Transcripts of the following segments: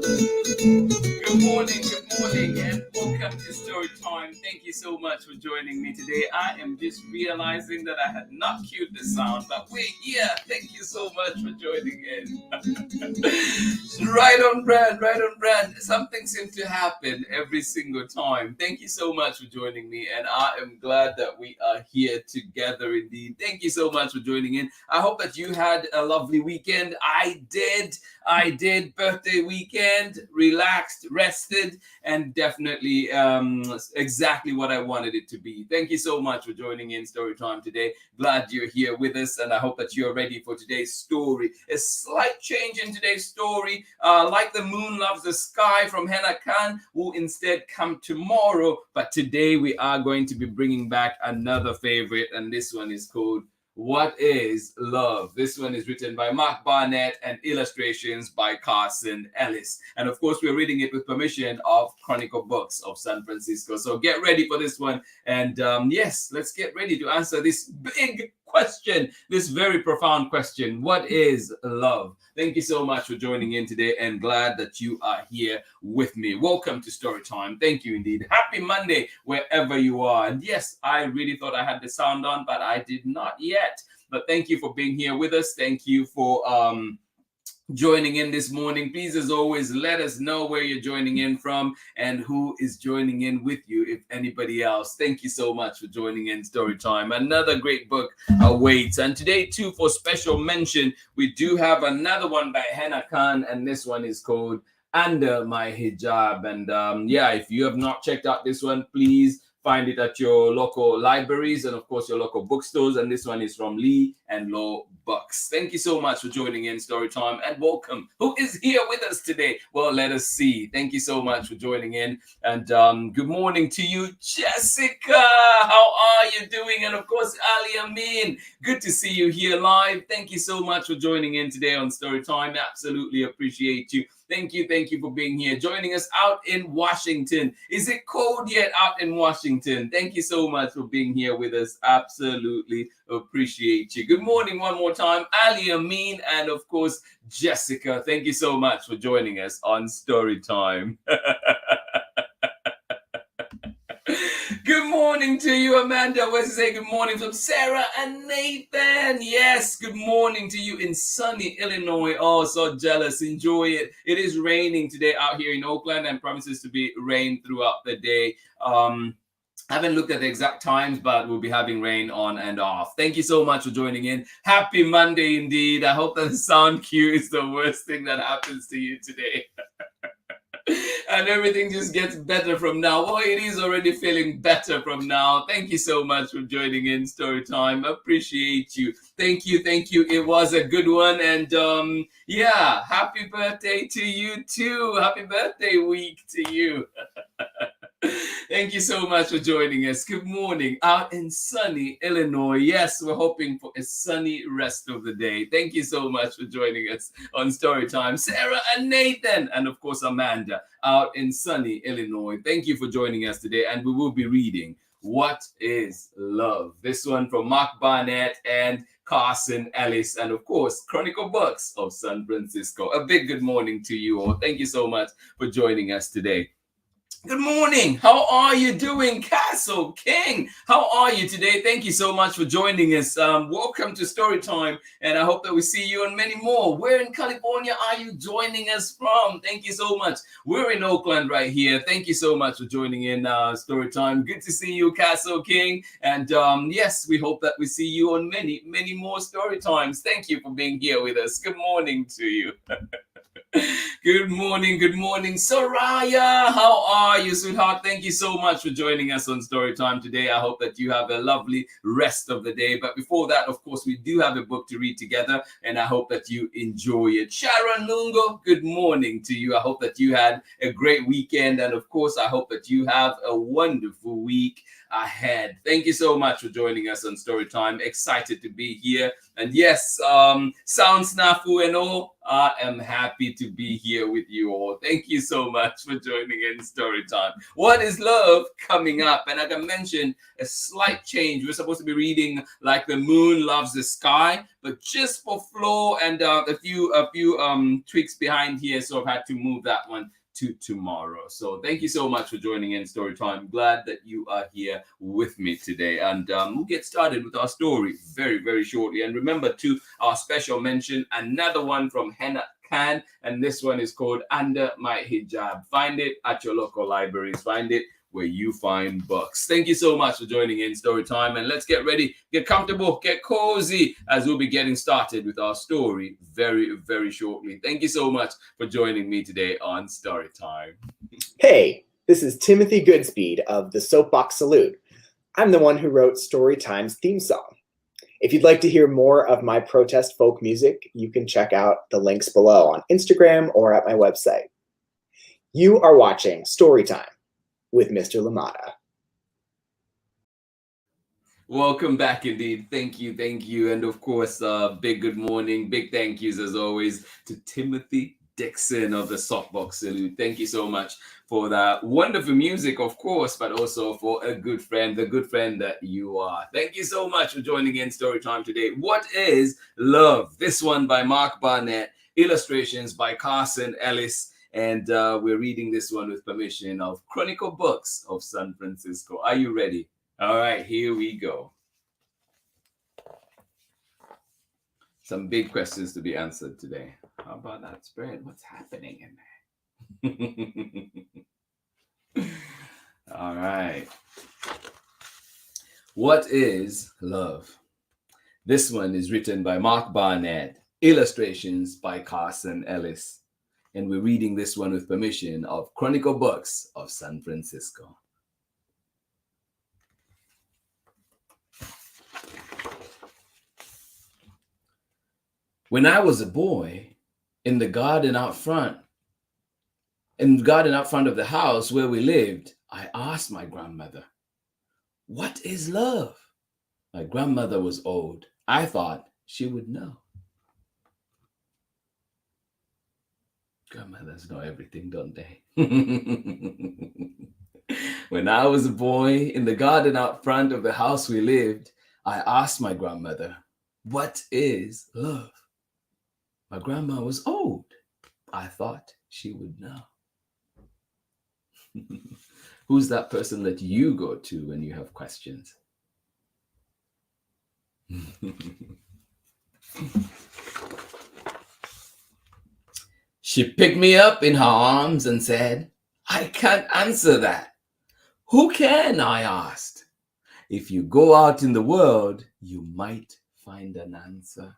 good morning, and welcome to Story Time. Thank you so much for joining me today. I am just realizing that I had not cued the sound, but wait, yeah, thank you so much for joining in. Right on brand, right on brand. Something seems to happen every single time. Thank you so much for joining me, and I am glad that we are here together indeed. Thank you so much for joining in. I hope that you had a lovely weekend. I did. Birthday weekend, relaxed, rested, and definitely exactly what I wanted it to be. Thank you so much for joining in Story Time today. Glad you're here with us, and I hope that you're ready for today's story. A slight change in today's story. Like the Moon Loves the Sky from Hena Khan will instead come tomorrow, but today we are going to be bringing back another favorite, and this one is called What is Love? This one is written by Mark Barnett and illustrations by Carson Ellis. And of course, we're reading it with permission of Chronicle Books of San Francisco. So get ready for this one. And yes, let's get ready to answer this big question, this very profound question. What is love? Thank you so much for joining in today, and glad that you are here with me. Welcome to Story Time. Thank you indeed. Happy Monday wherever you are. And yes, I really thought I had the sound on, but I did not yet. But thank you for being here with us. Thank you for joining in this morning. Please, as always, let us know where you're joining in from and who is joining in with you, if anybody else. Thank you so much for joining in Story Time. Another great book awaits, and today too, for special mention, we do have another one by Hena Khan, and this one is called Under My Hijab. And yeah, if you have not checked out this one, please find it at your local libraries and, of course, your local bookstores. And this one is from Lee and Law Bucks. Thank you so much for joining in Story Time, and welcome. Who is here with us today? Well, let us see. Thank you so much for joining in. And good morning to you, Jessica. How are you doing? And, of course, Ali Amin. Good to see you here live. Thank you so much for joining in today on Story Time. Absolutely appreciate you. Thank you for being here, joining us out in Washington. Is it cold yet out in Washington? Thank you so much for being here with us. Absolutely appreciate you. Good morning one more time, Ali Amin, and of course, Jessica. Thank you so much for joining us on Story Time. Good morning to you, Amanda. Where's to say good morning from Sarah and Nathan? Yes, good morning to you in sunny Illinois. Oh, so jealous. Enjoy it. It is raining today out here in Oakland and promises to be rain throughout the day. I haven't looked at the exact times, but we'll be having rain on and off. Thank you so much for joining in. Happy Monday indeed. I hope that the sound cue is the worst thing that happens to you today. And everything just gets better from now. Oh, it is already feeling better from now. Thank you so much for joining in Story Time. Appreciate you. Thank you. It was a good one. And yeah, happy birthday to you too. Happy birthday week to you. Thank you so much for joining us. Good morning out in sunny Illinois. Yes, we're hoping for a sunny rest of the day. Thank you so much for joining us on Story Time. Sarah and Nathan, and of course Amanda out in sunny Illinois. Thank you for joining us today, and we will be reading What is Love? This one from Mark Barnett and Carson Ellis, and of course, Chronicle Books of San Francisco. A big good morning to you all. Thank you so much for joining us today. Good morning. How are you doing, Castle King? How are you today? Thank you so much for joining us. Welcome to Story Time, and I hope that we see you on many more. Where in California are you joining us from? Thank you so much. We're in Oakland right here. Thank you so much for joining in Story Time. Good to see you, Castle King. And yes, we hope that we see you on many more Story Times. Thank you for being here with us. Good morning to you. Good morning, Soraya. How are you, sweetheart? Thank you so much for joining us on Story Time today. I hope that you have a lovely rest of the day. But before that, of course, we do have a book to read together, and I hope that you enjoy it. Sharon Lungo, good morning to you. I hope that you had a great weekend, and of course, I hope that you have a wonderful week ahead. Thank you so much for joining us on Story Time. Excited to be here And yes, Sound Snafu and all, I am happy to be here with you all. Thank you so much for joining in Story Time. What is love coming up? And like I mentioned, a slight change. We're supposed to be reading Like the Moon Loves the Sky, but just for flow and a few tweaks behind here, so I've had to move that one to tomorrow. So thank you so much for joining in Story Time. Glad that you are here with me today. And we'll get started with our story very, very shortly. And remember to our special mention, another one from Hena Khan. And this one is called Under My Hijab. Find it at your local libraries. Find it where you find books. Thank you so much for joining in Story Time, and let's get ready, get comfortable, get cozy, as we'll be getting started with our story very, very shortly. Thank you so much for joining me today on Story Time. Hey, this is Timothy Goodspeed of the Soapbox Salute. I'm the one who wrote Story Time's theme song. If you'd like to hear more of my protest folk music, you can check out the links below on Instagram or at my website. You are watching Story Time with Mr. Lamada. Welcome back indeed. Thank you. And of course, big good morning, big thank yous as always to Timothy Dixon of the Soapbox Salute. Thank you so much for that wonderful music, of course, but also for a good friend, the good friend that you are. Thank you so much for joining in Story Time today. What is love? This one by Mark Barnett, illustrations by Carson Ellis. And we're reading this one with permission of Chronicle Books of San Francisco. Are you ready? All right, here we go. Some big questions to be answered today. How about that spread? What's happening in there? All right. What is love? This one is written by Mark Barnett, illustrations by Carson Ellis. And we're reading this one with permission of Chronicle Books of San Francisco. When I was a boy, in the garden out front of the house where we lived, I asked my grandmother, "What is love?" My grandmother was old. I thought she would know. Grandmothers know everything, don't they? When I was a boy, in the garden out front of the house we lived, I asked my grandmother, "What is love?" My grandma was old. I thought she would know. Who's that person that you go to when you have questions? She picked me up in her arms and said, "I can't answer that." "Who can?" I asked. "If you go out in the world, you might find an answer."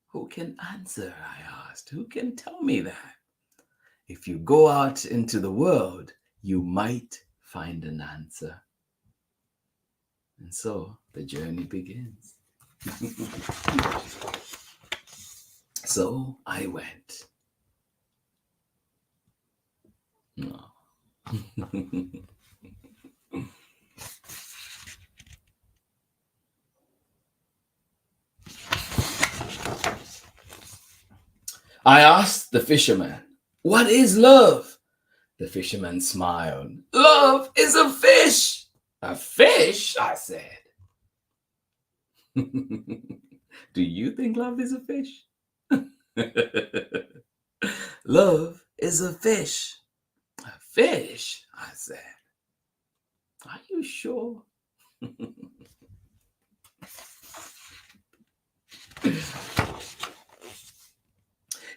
Who can answer? I asked. Who can tell me that? If you go out into the world, you might find an answer. And so the journey begins. So I went. No. I asked the fisherman, "What is love?" The fisherman smiled. "Love is a fish." "A fish?" I said. Do you think love is a fish? Love is a fish. A fish? I said. Are you sure?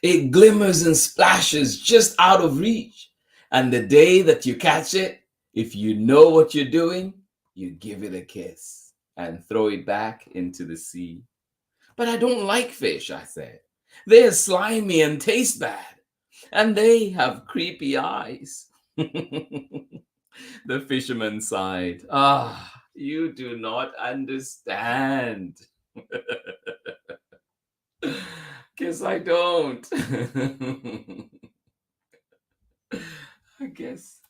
It glimmers and splashes just out of reach. And the day that you catch it, if you know what you're doing, you give it a kiss and throw it back into the sea. "But I don't like fish," I said. "They're slimy and taste bad. And they have creepy eyes." The fisherman sighed. "Ah, you do not understand." Guess I don't. I guess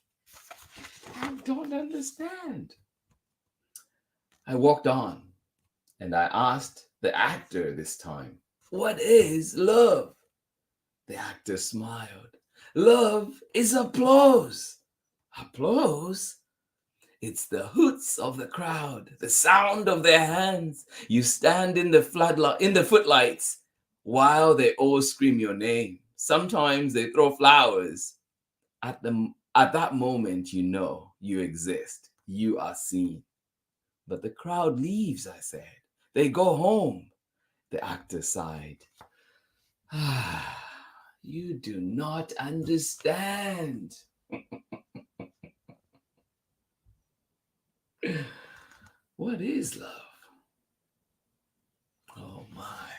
I don't understand. I walked on and I asked the actor this time, "What is love?" The actor smiled. "Love is applause." Applause? It's the hoots of the crowd, the sound of their hands. You stand in the footlights while they all scream your name. Sometimes they throw flowers. At that moment, you know you exist. You are seen. But the crowd leaves, I said. They go home. The actor sighed. Ah, you do not understand. What is love? Oh my.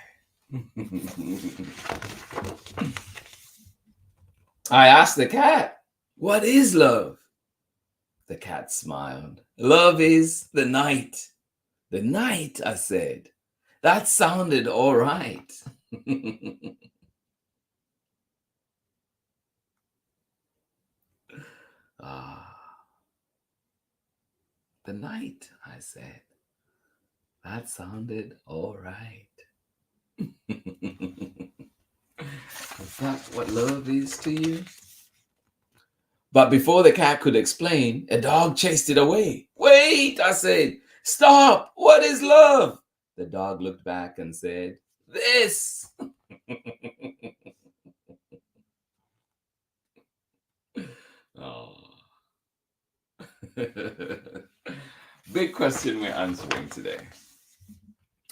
I asked the cat, "What is love?" The cat smiled. "Love is the night." The night, I said. That sounded all right. The night, I said. That sounded all right. Is that what love is to you? But before the cat could explain, a dog chased it away. "Wait," I said. "Stop. What is love?" The dog looked back and said, "This." Oh. Big question we're answering today.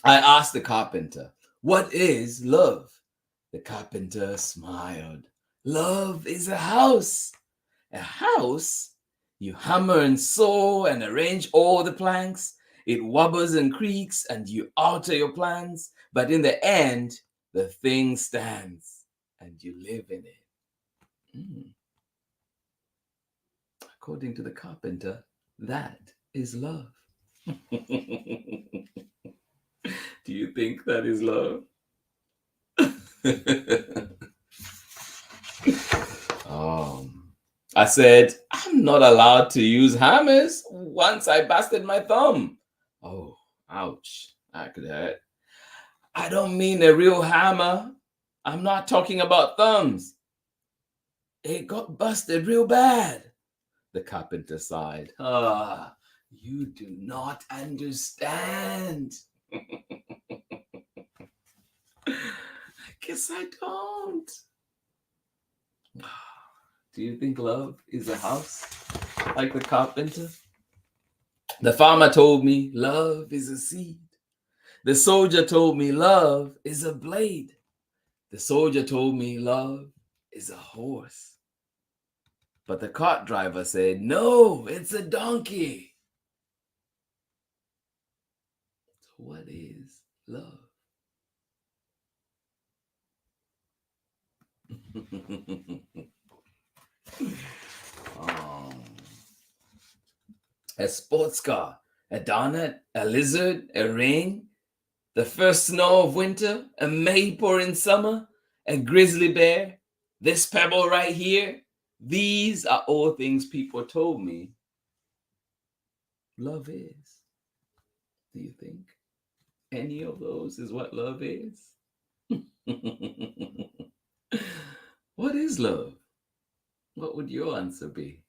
I asked the carpenter, "What is love?" The carpenter smiled. "Love is a house." A house? You hammer and saw and arrange all the planks. It wobbles and creaks and you alter your plans. But in the end, the thing stands and you live in it. According to the carpenter, that is love. Do you think that is love? I said, "I'm not allowed to use hammers. Once I busted my thumb." Oh, ouch. That could hurt. "I don't mean a real hammer. I'm not talking about thumbs. It got busted real bad." The carpenter sighed. "Ah, you do not understand." I guess I don't. Do you think love is a house like the carpenter? The farmer told me love is a seed. The soldier told me love is a blade. The soldier told me love is a horse. But the cart driver said, "No, it's a donkey." So what is love? A sports car, a donut, a lizard, a ring, the first snow of winter, a maypole in summer, a grizzly bear, this pebble right here. These are all things people told me love is. Do you think any of those is what love is? What is love? What would your answer be?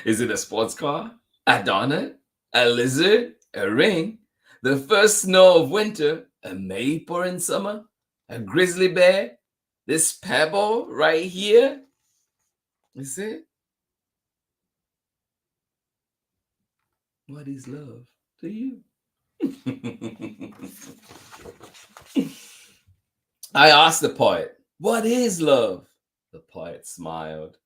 Is it a sports car, a donut, a lizard, a ring, the first snow of winter, a maypole in summer, a grizzly bear, this pebble right here? Is it? What is love to you? I asked the poet, "What is love?" The poet smiled.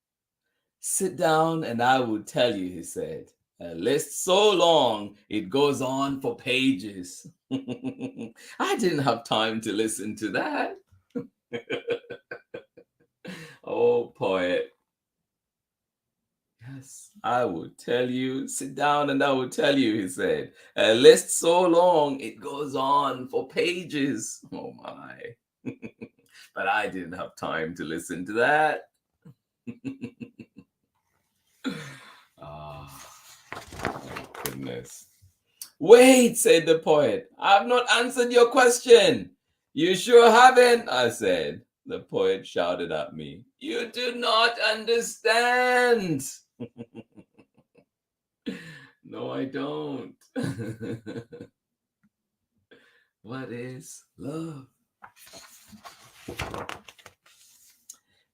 "Sit down and I will tell you," he said. "A list so long it goes on for pages." I didn't have time to listen to that. Oh, poet. "Yes, I will tell you. Sit down and I will tell you," he said. "A list so long it goes on for pages." Oh my. But I didn't have time to listen to that. goodness. Wait, said the poet. I've not answered your question. You sure haven't, I said. The poet shouted at me. You do not understand. No, I don't. What is love?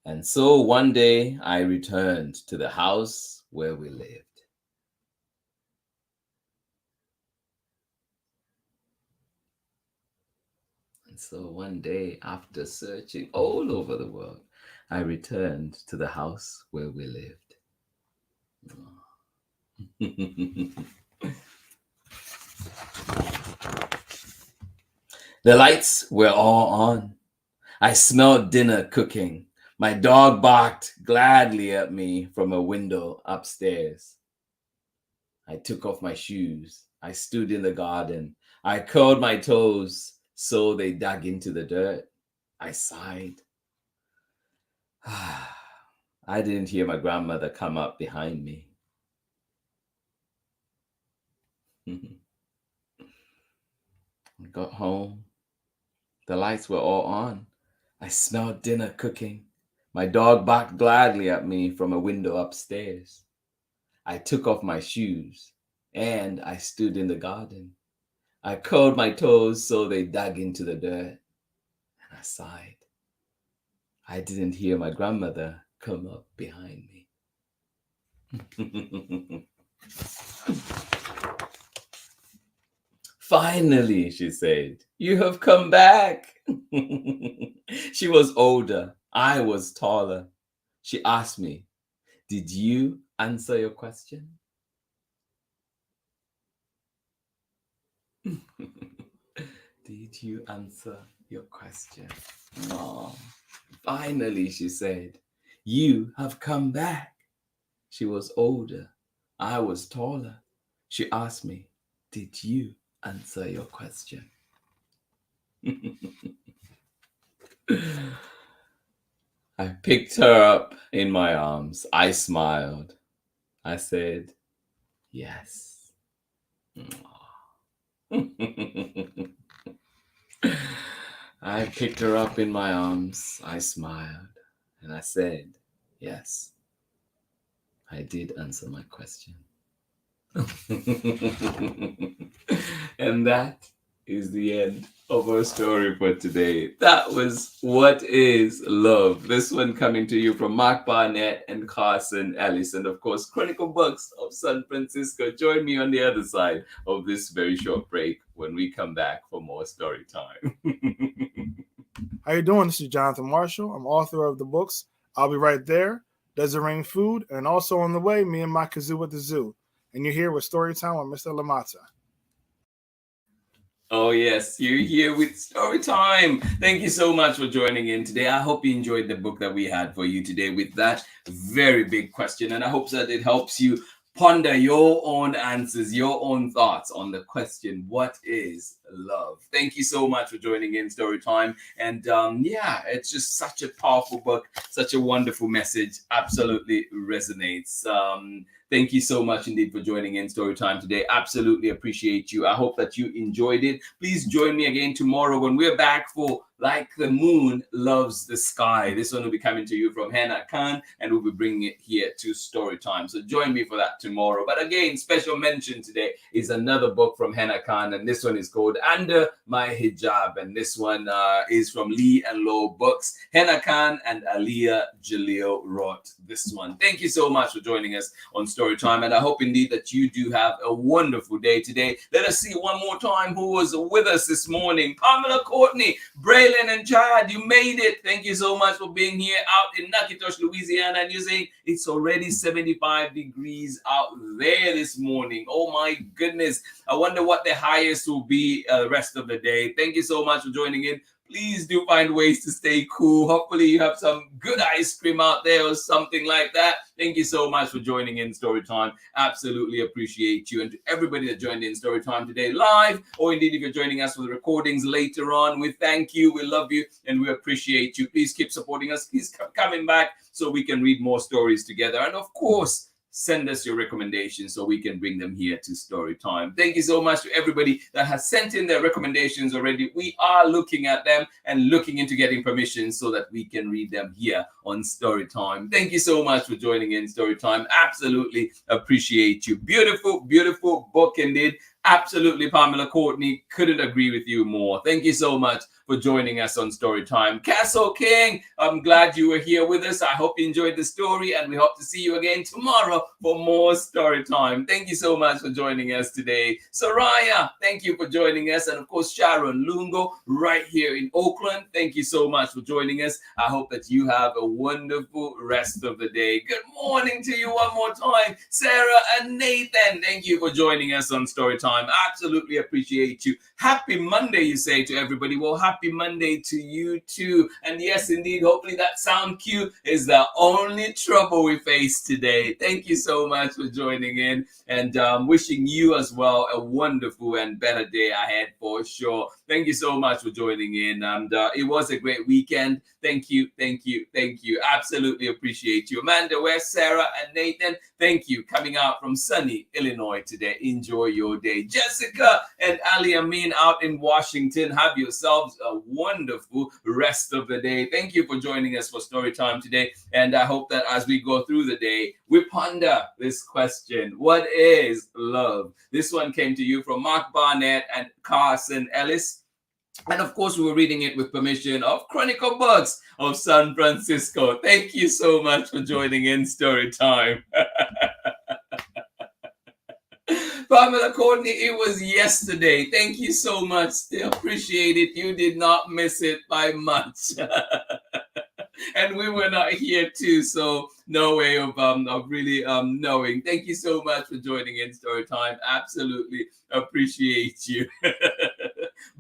And so one day I returned to the house where we lived. And so one day, after searching all over the world, I returned to the house where we lived. The lights were all on. I smelled dinner cooking. My dog barked gladly at me from a window upstairs. I took off my shoes. I stood in the garden. I curled my toes so they dug into the dirt. I sighed. I didn't hear my grandmother come up behind me. I got home. The lights were all on. I smelled dinner cooking. My dog barked gladly at me from a window upstairs. I took off my shoes and I stood in the garden. I curled my toes so they dug into the dirt, and I sighed. I didn't hear my grandmother come up behind me. Finally, she said, you have come back. She was older. I was taller. She asked me, did you answer your question? Did you answer your question? Oh, finally, she said, you have come back. She was older. I was taller. She asked me, did you answer your question? I picked her up in my arms. I smiled. I said, yes. I picked her up in my arms. I smiled. And I said, yes. I did answer my question. And that is the end of our story for today. That was What is Love? This one coming to you from Mark Barnett and Carson Ellis, and of course, Chronicle Books of San Francisco. Join me on the other side of this very short break when we come back for more story time. How you doing? This is Jonathan Marshall. I'm author of the books I'll Be Right There, Desert Rain Food, and also on the way, Me and My Kazoo at the Zoo. And you're here with Storytime with Mr. Lamata. Oh, yes, you're here with Story Time. Thank you so much for joining in today. I hope you enjoyed the book that we had for you today with that very big question. And I hope that it helps you ponder your own answers, your own thoughts on the question, what is love? Thank you so much for joining in Story Time. And yeah, it's just such a powerful book, such a wonderful message. Absolutely resonates. Thank you so much indeed for joining in Story Time today. Absolutely appreciate you. I hope that you enjoyed it. Please join me again tomorrow when we're back for Like the Moon Loves the Sky. This one will be coming to you from Hena Khan, and we'll be bringing it here to Story Time. So join me for that tomorrow. But again, special mention today is another book from Hena Khan, and this one is called Under My Hijab. And this one is from Lee and Low Books. Hena Khan and Aliyah Jalil wrote this one. Thank you so much for joining us on Story Time, and I hope indeed that you do have a wonderful day today. Let us see one more time who was with us this morning. Pamela Courtney, Braylon and Chad, you made it. Thank you so much for being here out in Natchitoches, Louisiana, and you're saying it's already 75 degrees out there this morning. Oh my goodness. I wonder what the highest will be the rest of the day. Thank you so much for joining in. Please do find ways to stay cool. Hopefully you have some good ice cream out there or something like that. Thank you so much for joining in Story Time. Absolutely appreciate you. And to everybody that joined in Story Time today live, or indeed if you're joining us for the recordings later on, we thank you, we love you, and we appreciate you. Please keep supporting us. Please keep coming back so we can read more stories together. And of course, send us your recommendations so we can bring them here to Storytime. Thank you so much to everybody that has sent in their recommendations already. We are looking at them and looking into getting permission so that we can read them here on Storytime. Thank you so much for joining in Storytime. Absolutely appreciate you. Beautiful, beautiful book indeed. Absolutely, Pamela Courtney, couldn't agree with you more. Thank you so much for joining us on Storytime. Castle King, I'm glad you were here with us. I hope you enjoyed the story, and we hope to see you again tomorrow for more Storytime. Thank you so much for joining us today. Soraya, thank you for joining us. And of course, Sharon Lungo, right here in Oakland. Thank you so much for joining us. I hope that you have a wonderful rest of the day. Good morning to you one more time, Sarah and Nathan. Thank you for joining us on Storytime. Absolutely appreciate you. Happy Monday, you say to everybody. Well, happy Monday to you too. And yes, indeed, hopefully that sound cue is the only trouble we face today. Thank you so much for joining in, and wishing you as well a wonderful and better day ahead for sure. Thank you so much for joining in, and it was a great weekend. Thank you, thank you, thank you. Absolutely appreciate you. Amanda West, Sarah, and Nathan, thank you. Coming out from sunny Illinois today. Enjoy your day. Jessica and Ali Amin out in Washington, have yourselves a wonderful rest of the day. Thank you for joining us for Storytime today, and I hope that as we go through the day, we ponder this question: what is love? This one came to you from Mark Barnett and Carson Ellis. And of course, we were reading it with permission of Chronicle Books of San Francisco. Thank you so much for joining in Storytime. Pamela Courtney, it was yesterday. Thank you so much. Still appreciate it. You did not miss it by much. And we were not here too, so no way of really knowing. Thank you so much for joining in Storytime. Absolutely appreciate you.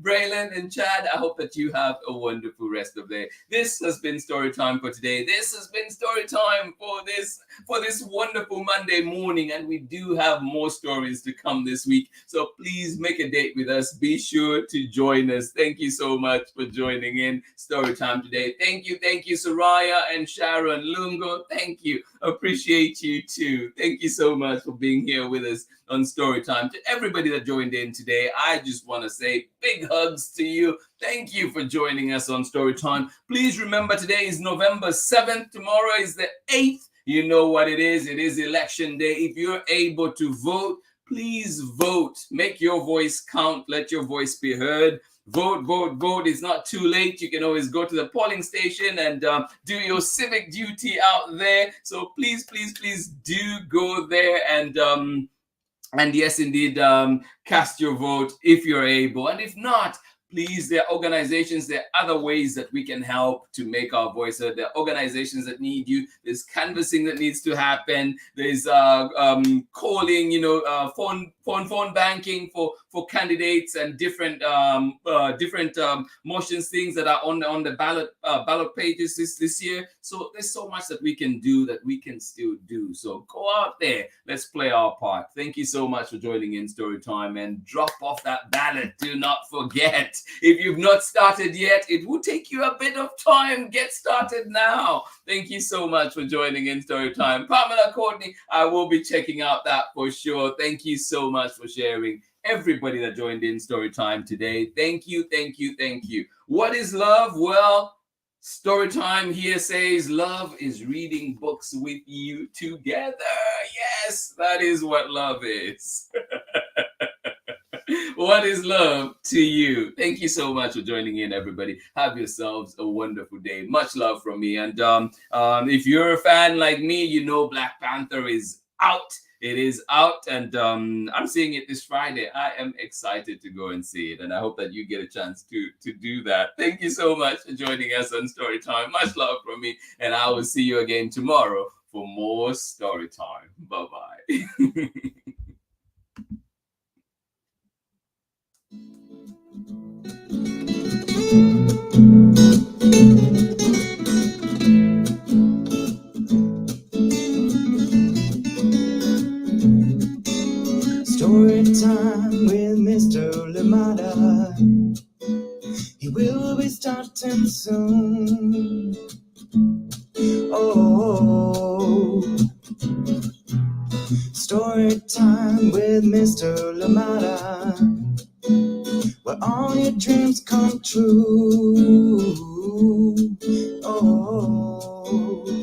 Braylon and Chad, I hope that you have a wonderful rest of the day. This has been Storytime for today. This has been Storytime for this wonderful Monday morning, and we do have more stories to come this week. So please make a date with us. Be sure to join us. Thank you so much for joining in Storytime today. Thank you, Soraya and Sharon Lungo. Thank you. Appreciate you too. Thank you so much for being here with us on Storytime. To everybody that joined in today, I just want to say big hugs to you. Thank you for joining us on Storytime. Please remember, today is November 7th. Tomorrow is the 8th. You know what it is. It is election day. If you're able to vote, please vote. Make your voice count. Let your voice be heard. Vote, vote, vote. It's not too late. You can always go to the polling station and do your civic duty out there. So please, please, please do go there and yes, indeed, cast your vote if you're able. And if not, please, there are organizations, there are other ways that we can help to make our voice heard. There are organizations that need you. There's canvassing that needs to happen. There's calling, phone banking for candidates and different motions, things that are on the ballot pages this year. So there's so much that we can do, that we can still do. So go out there. Let's play our part. Thank you so much for joining in Storytime, and drop off that ballot. Do not forget. If you've not started yet, it will take you a bit of time. Get started now. Thank you so much for joining in Storytime. Pamela Courtney, I will be checking out that for sure. Thank you so much for sharing. Everybody that joined in Storytime today, thank you, thank you, thank you. What is love? Well, Storytime here says love is reading books with you together. Yes, that is what love is. What is love to you? Thank you so much for joining in, everybody. Have yourselves a wonderful day. Much love from me. And if you're a fan like me, you know Black Panther is out. It is out, and I'm seeing it this Friday. I am excited to go and see it, and I hope that you get a chance to do that. Thank you so much for joining us on Storytime. Much love from me, and I will see you again tomorrow for more Storytime. Bye-bye. Story time with Mr. Lamada. He will be starting soon. Oh, time with Mr. Lamada, where all your dreams come true. Oh,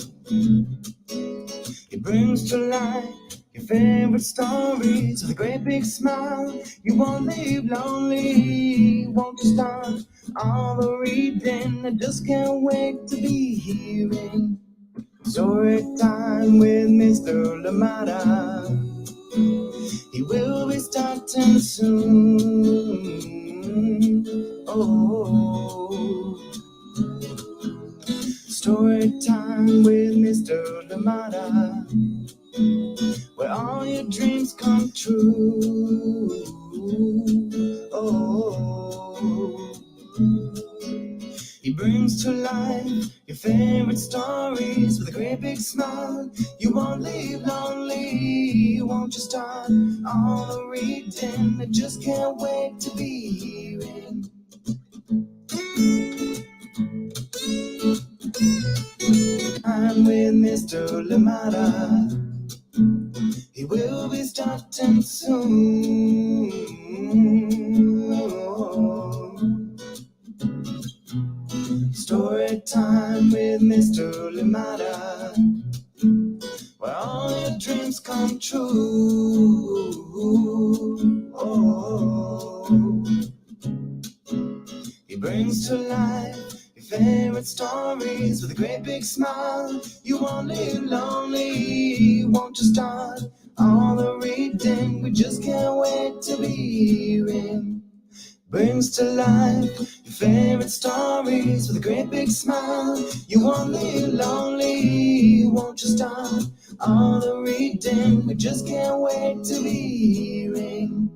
he brings to life your favorite stories with a great big smile. You won't leave lonely, won't you start all the reading? I just can't wait to be hearing story time with Mr. Lamada. He will be starting soon. Oh, story time with Mr. Lamada, where all your dreams come true. Oh, he brings to life your favorite stories with a great big smile. You won't leave lonely, won't you start all the reading? I just can't wait to be hearing I'm with Mr. Lamada. He will be starting soon. Oh, story time with Mr. Lamada, where all your dreams come true. Oh, he brings to life your favorite stories with a great big smile. You won't live lonely, won't you start all the reading? We just can't wait to be hearing. Brings to life your favorite stories with a great big smile. You won't live lonely, won't you start all the reading? We just can't wait to be hearing